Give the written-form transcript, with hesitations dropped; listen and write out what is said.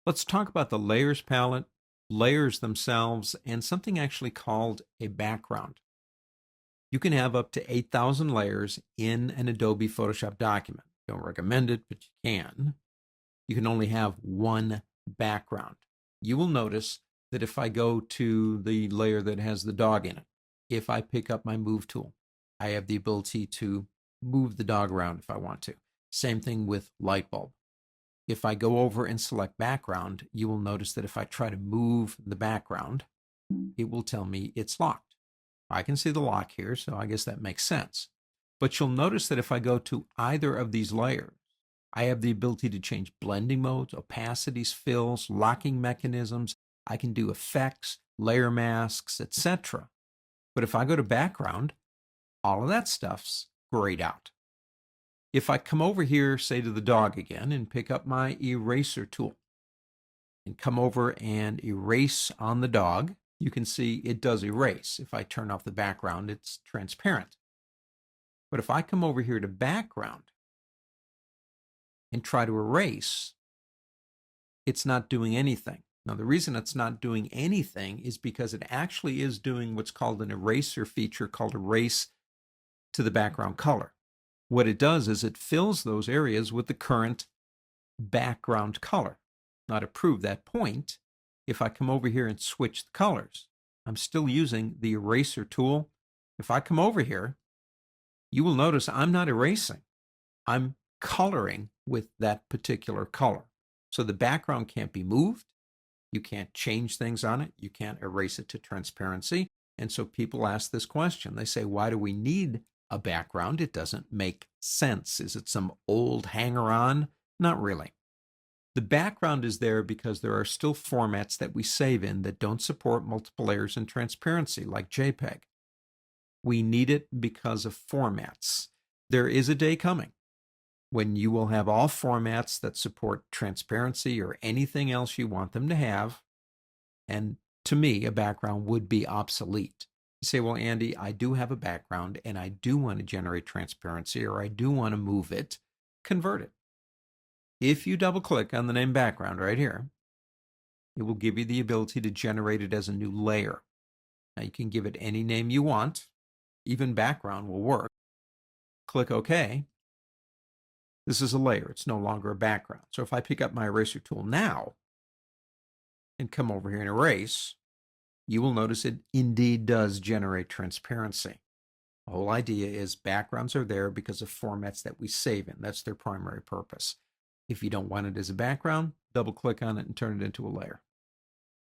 Let's talk about the layers palette, layers themselves, and something actually called a background. You can have up to 8,000 layers in an Adobe Photoshop document. Don't recommend it, but you can. You can only have one background. You will notice that if I go to the layer that has the dog in it, if I pick up my move tool, I have the ability to move the dog around if I want to. Same thing with light bulb. If I go over and select background, you will notice that if I try to move the background, it will tell me it's locked. I can see the lock here, so I guess that makes sense. But you'll notice that if I go to either of these layers, I have the ability to change blending modes, opacities, fills, locking mechanisms. I can do effects, layer masks, etc. But if I go to background, all of that stuff's grayed out. If I come over here, say to the dog again, and pick up my eraser tool and come over and erase on the dog, you can see it does erase. If I turn off the background, it's transparent. But if I come over here to background and try to erase, it's not doing anything. Now, the reason it's not doing anything is because it actually is doing what's called an eraser feature called erase to the background color. What it does is it fills those areas with the current background color. Now, to prove that point, if I come over here and switch the colors, I'm still using the eraser tool. If I come over here, you will notice I'm not erasing. I'm coloring with that particular color. So the background can't be moved. You can't change things on it. You can't erase it to transparency. And so people ask this question. They say, why do we need a background? It doesn't make sense. Is it some old hanger-on? Not really. The background is there because there are still formats that we save in that don't support multiple layers and transparency, like JPEG. We need it because of formats. There is a day coming when you will have all formats that support transparency or anything else you want them to have. And to me, a background would be obsolete. You say, well, Andy, I do have a background and I do want to generate transparency, or I do want to move it. Convert it. If you double click on the name background right here, it will give you the ability to generate it as a new layer. Now you can give it any name you want. Even background will work. Click OK. This is a layer. It's no longer a background. So if I pick up my eraser tool now and come over here and erase, you will notice it indeed does generate transparency. The whole idea is backgrounds are there because of formats that we save in. That's their primary purpose. If you don't want it as a background, double click on it and turn it into a layer.